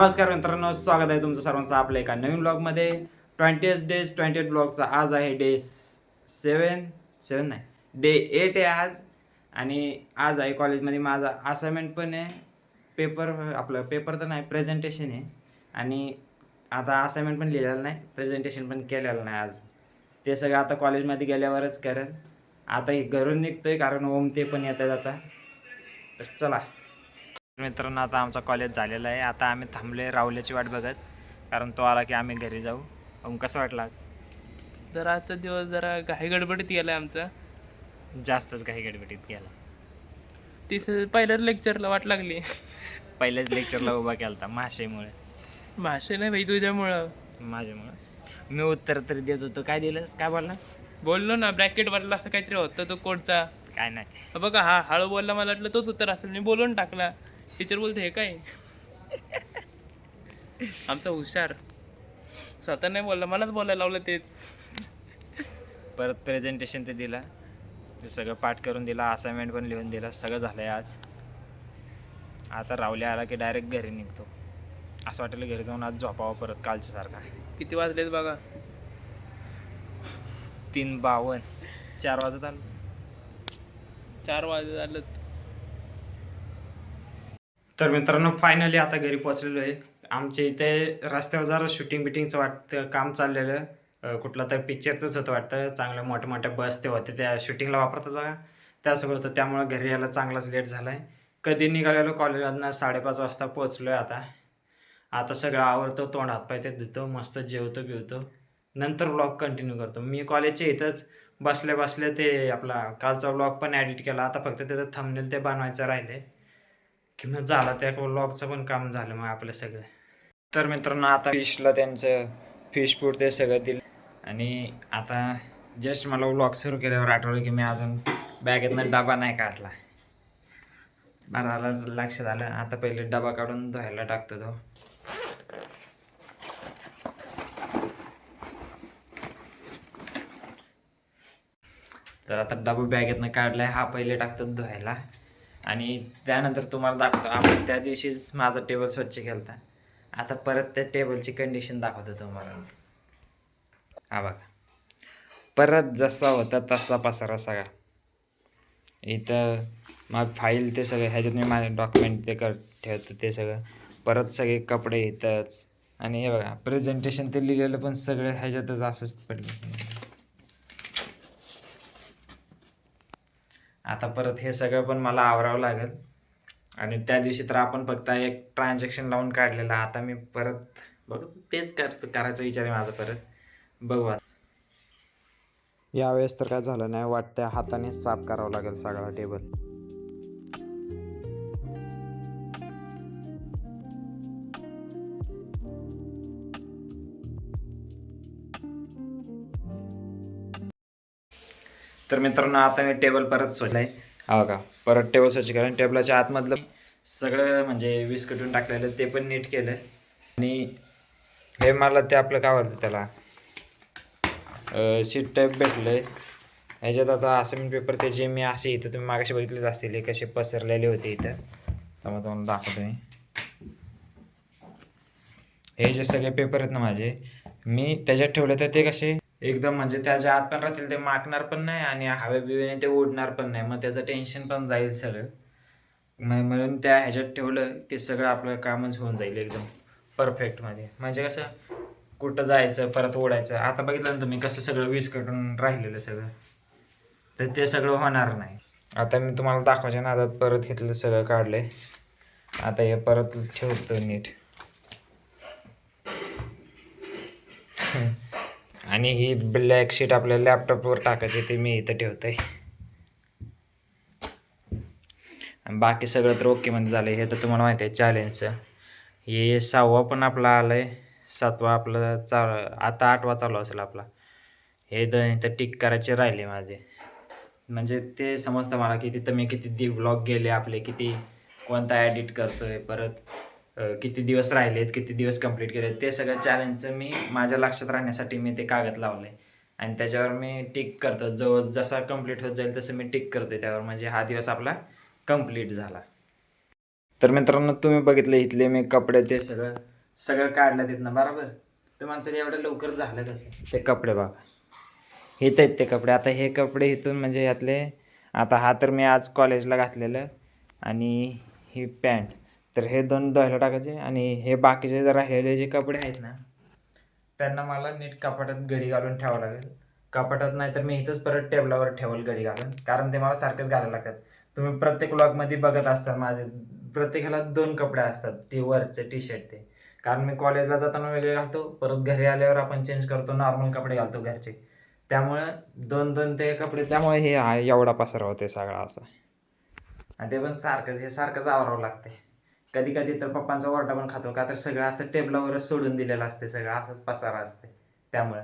नमस्कार मित्रांनो, स्वागत आहे तुमचं सर्वांचं आपल्या एका नवीन ब्लॉगमध्ये 20 डेज 28 ब्लॉगचा. आज आहे डे 7 नाही, डे 8 आहे आज. आणि आज आहे कॉलेजमध्ये माझा असाइनमेंट पण आहे, आपलं पेपर तर नाही, प्रेझेंटेशन आहे. आणि आता असाइनमेंट पण लिहिलेलं नाही, प्रेझेंटेशन पण केलेलं नाही आज. ते सगळं आता कॉलेजमध्ये गेल्यावरच करेल. आता घरून निघतोय कारण ओम ते पण येतात आता. तर चला मित्रांनो, आता आमचा कॉलेज झालेला आहे. आता आम्ही थांबले राहुल्याची वाट बघत, कारण तो आला की आम्ही घरी जाऊ. कसं वाटलं आज? जरा आजचा दिवस जरा घाई गडबडीत गेला आमचा. जास्तच काही गडबडीत गेला. पहिल्याच लेक्चरला वाट लागली. पहिल्याच लेक्चरला उभा केला होता माशेमुळे. भाषा नाही भाई तुझ्यामुळं. माझ्यामुळे मी उत्तर तरी देत होतो. काय दिलंस? काय बोललास? बोललो ना ब्रॅकेट भरला असं काहीतरी होतं तो कोडचा. काय नाही. बघा हा हळू बोलला, मला वाटलं तोच उत्तर असेल, मी बोलून टाकला. टीचर बोलते हे काय. आमचा हुशार स्वतः नाही बोलला, मलाच बोलायला लावलं तेच. परत प्रेझेंटेशन ते दिला, ते सगळं पाठ करून दिला, असाइनमेंट पण लिहून दिला, सगळं झालंय आज. आता रावल्या आला की डायरेक्ट घरी निघतो. असं वाटेल घरी जाऊन आज झोपावं परत कालच्या सारखा. किती वाजलेत बघा? 3:52. 4 वाजत आलं. 4 वाजत आलं. तर मित्रांनो, फायनली आता घरी पोहोचलेलो आहे. आमच्या इथे रस्त्यावर जरा शूटिंग वाटतं काम चाललेलं. कुठलं तर पिक्चरचंच होतं वाटतं. चांगल्या मोठ्या मोठ्या बस ते होते, त्या शूटिंगला वापरतात बघा, त्या सगळं होतं. त्यामुळं घरी यायला चांगलाच लेट झाला आहे. कधी निघालेलो कॉलेजमधनं 5:30 वाजता पोहोचलो आहे. आता सगळं आवरतो, तोंड हातपाय ते धुतो, मस्त जेवतो बिवतो, नंतर व्लॉग कंटिन्यू करतो. मी कॉलेजच्या इथंच बसल्या बसल्या ते आपला कालचा व्लॉग पण ॲडिट केला. आता फक्त त्याचं थंबनेल ते बनवायचं राहिले की मग झालं, त्या व्लॉगचं पण काम झालं मग आपलं सगळं. तर मित्रांनो, आता फिशला त्यांचं फिश फूड ते सगळं दिलं. आणि आता जस्ट मला व्लॉग सुरू केल्यावर आठवलं की मी अजून बॅगेतनं डबा नाही काढला. मला लक्षात आलं. आता पहिले डबा काढून धुवायला टाकतो तो. तर आता डबा बॅगेतनं काढलाय, हा पहिले टाकतो धुवायला. आणि त्यानंतर तुम्हाला दाखवतो, आपण त्या दिवशीच माझा टेबल स्वच्छ केला. आता परत त्या टेबलची कंडिशन दाखवतो तुम्हाला. हा बघा, परत जसा होता तसा पसारा सगळा. इथं मग फाईल ते सगळं, ह्याच्यात मी माझे डॉक्युमेंट ते ठेवतो ते सगळं. परत सगळे कपडे इथंच. आणि हे बघा, प्रेझेंटेशन ते लिहिलेलं पण सगळं ह्याच्यातच असंच पडलं. आता परत हे सगळं पण मला आवरावं लागेल. आणि त्या दिवशी तर आपण फक्त एक ट्रान्झॅक्शन लावून काढलेलं. आता मी परत बघू, तेच करायचा विचार आहे माझा. परत बघू. यावेळेस तर काय झालं नाही, वाटतं हाताने साफ करावं लागेल सगळा टेबल. तर मित्रांनो, आता मी टेबल परत स्वच्छलाय. हा बघा, परत टेबल स्वच्छ केलं. टेबलाच्या आतमधलं सगळं म्हणजे विस्कटून टाकलेलं ते पण नीट केलं. आणि हे मला ते आपलं काय बोलतं त्याला, शीट टाईप भेटलं आहे. ह्याच्यात आता असाइनमेंट पेपर त्याचे मी असे, इथं तुम्ही मागाशी बघितलेच असतील, हे कसे पसरलेले होते इथं. तर मग तुम्हाला दाखवतो मी. हे जे सगळे पेपर आहेत ना माझे, मी त्याच्यात ठेवले तर ते कसे एकदम म्हणजे त्याच्या आत पण राहतील, ते माकणार पण नाही आणि हवे बिवेने ते उडणार पण नाही. मग त्याचं टेन्शन पण जाईल सगळं. म्हणून त्या ह्याच्यात ठेवलं की सगळं आपलं कामच होऊन जाईल एकदम परफेक्टमध्ये. म्हणजे कसं कुठं जायचं परत ओढायचं. आता बघितलं ना तुम्ही कसं सगळं विस्कटून राहिलेलं सगळं, तर ते सगळं होणार नाही. आता मी तुम्हाला दाखवायच्या नादात परत घेतलं सगळं काढलंय. आता हे परत ठेवतो नीट. आणि ही ब्लॅक शीट आपल्या लॅपटॉपवर टाकायची, ते मी इथं ठेवतोय. आणि बाकी सगळं तर ओकेमध्ये झालं. हे तर तुम्हाला माहिती आहे चॅलेंजचं. हे 6वा पण आपला आलं आहे, 7वा आपलं आता 8वा चालू असेल आपला. हे इथं टिक करायचे राहिले माझे. म्हणजे ते समजतं मला की तिथं मी किती व्लॉग गेले आपले, किती कोणता ॲडिट करतोय, परत किती दिवस राहिलेत, किती दिवस कंप्लीट केलेत. ते सगळं चॅलेंजचं मी माझ्या लक्षात राहण्यासाठी मी ते कागद लावलं आहे. आणि त्याच्यावर मी टिक करतो. जसा कंप्लीट होत जाईल तसं मी टिक करतो त्यावर. म्हणजे हा दिवस आपला कंप्लीट झाला. तर मित्रांनो तुम्ही बघितलं इथले मी कपडे ते सगळं सगळं काढलं तिथनं बरोबर. तर माणसाने एवढं लवकर झालं कसं. ते कपडे बघा इथं आहेत ते कपडे. आता हे कपडे इथून म्हणजे यातले आता हा तर मी आज कॉलेजला घातलेलं आणि ही पॅन्ट. तर हे 2 धुवायला टाकायचे आणि हे बाकीचे जर राहिलेले जे कपडे आहेत ना त्यांना मला नीट कपाटात घडी घालून ठेवावं लागेल. कपाटात नाही तर मी इथंच परत टेबलावर ठेवल घडी घालून, कारण ते मला सारखेच घालायला लागतात. तुम्ही प्रत्येक व्लॉगमध्ये बघत असताल माझे प्रत्येकाला 2 कपडे असतात, ते वरचे टी शर्ट ते. कारण मी कॉलेजला जाताना वेगळे घालतो, परत घरी आल्यावर आपण चेंज करतो, नॉर्मल कपडे घालतो घरचे. त्यामुळे 2-2 ते कपडे, त्यामुळे हे एवढा पसारा होते सगळा असा. आणि ते पण सारखंच हे सारखंच आवरावं लागते. कधी कधी तर पप्पांचा ओरडा पण खातो, का तर सगळं असं टेबलावरच सोडून दिलेलं असते, सगळं असंच पसारा असते त्यामुळे.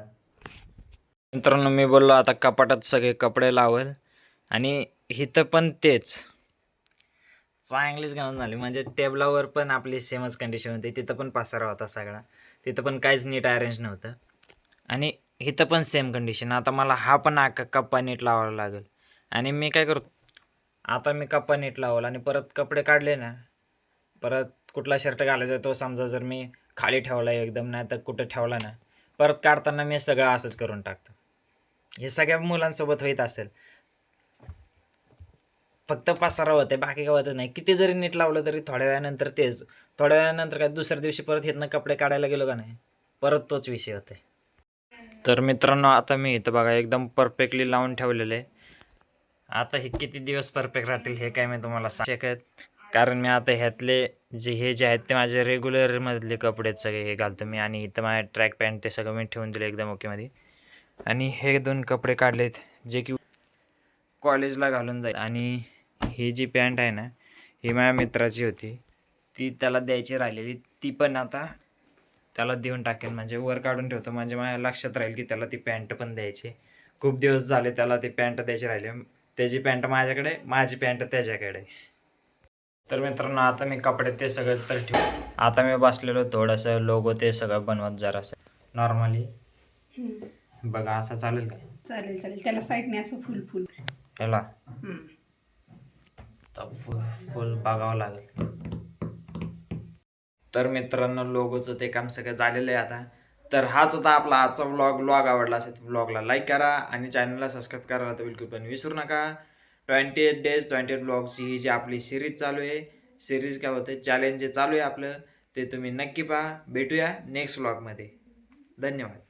मित्रांनो मी बोललो आता कपाटात सगळे कपडे लावल आणि इथं पण तेच चांगलीच घालून झाली. म्हणजे टेबलावर पण आपली सेमच कंडिशन होती, तिथं पण पसारा होता सगळा, तिथं पण काहीच नीट अरेंज नव्हतं आणि इथं पण सेम कंडिशन. आता मला हा पण कप्पा नीट लावावा लागेल आणि मी काय करतो आता मी कप्पा नीट लावल आणि परत कपडे काढले ना, परत कुठला शर्ट घालायचा तो समजा जर मी खाली ठेवला एकदम नाही तर कुठं ठेवला ना, परत काढताना मी सगळं असंच करून टाकतो. हे सगळ्या मुलांसोबत होत असेल, फक्त पसारा होते बाकी काय होत नाही. किती जरी नीट लावलं तरी थोड्या वेळानंतर तेच, थोड्या वेळानंतर काय दुसऱ्या दिवशी परत इथनं कपडे काढायला गेलो का नाही परत तोच विषय होते. तर मित्रांनो आता मी इथं बघा एकदम परफेक्टली लावून ठेवलेलं आहे. आता हे किती दिवस परफेक्ट राहतील हे काय मी तुम्हाला शकत, कारण मी आता ह्यातले जे आहेत ते माझे रेग्युलरमधले कपडे सगळे हे घालतो मी. आणि इथं माझ्या ट्रॅक पॅन्ट ते सगळं मी ठेवून दिलं एकदम ओकेमध्ये. आणि हे 2 कपडे काढलेत जे की कॉलेजला घालून जाईल. आणि ही जी पॅन्ट आहे ना ही माझ्या मित्राची होती, ती त्याला द्यायची राहिलेली, ती पण आता त्याला देऊन टाकेन. म्हणजे वर काढून ठेवतो म्हणजे माझ्या लक्षात राहील की त्याला ती पॅन्ट पण द्यायची. खूप दिवस झाले त्याला ती पॅन्ट द्यायची राहिली. त्याची पॅन्ट माझ्याकडे, माझी पॅन्ट त्याच्याकडे. तर मित्रांनो आता मी कपडे ते सगळं तर ठेवू. आता मी बसलेलो थोडंसं लोगो ते सगळं बनवत जरासं नॉर्मली. बघा असं चालेल का? चालेल चालेल, त्याला साईडने असं फुल फुल. ह्याला तर फुल बघावं लागेल. तर मित्रांनो लोगोचं ते काम सगळं झालेलं आहे आता. तर हाच होता आपला आजचा व्लॉग आवडला असेल तर व्लॉगला लाईक करा आणि चॅनलला सबस्क्राईब करायला तर बिलकुल पण विसरू नका. 28 days 28 व्लॉग्स ही जी आपली सिरीज चालू आहे, सिरीज काय होते चॅलेंज जे चालू आहे आपलं, ते तुम्ही नक्की पहा. भेटूया नेक्स्ट व्लॉगमध्ये. धन्यवाद.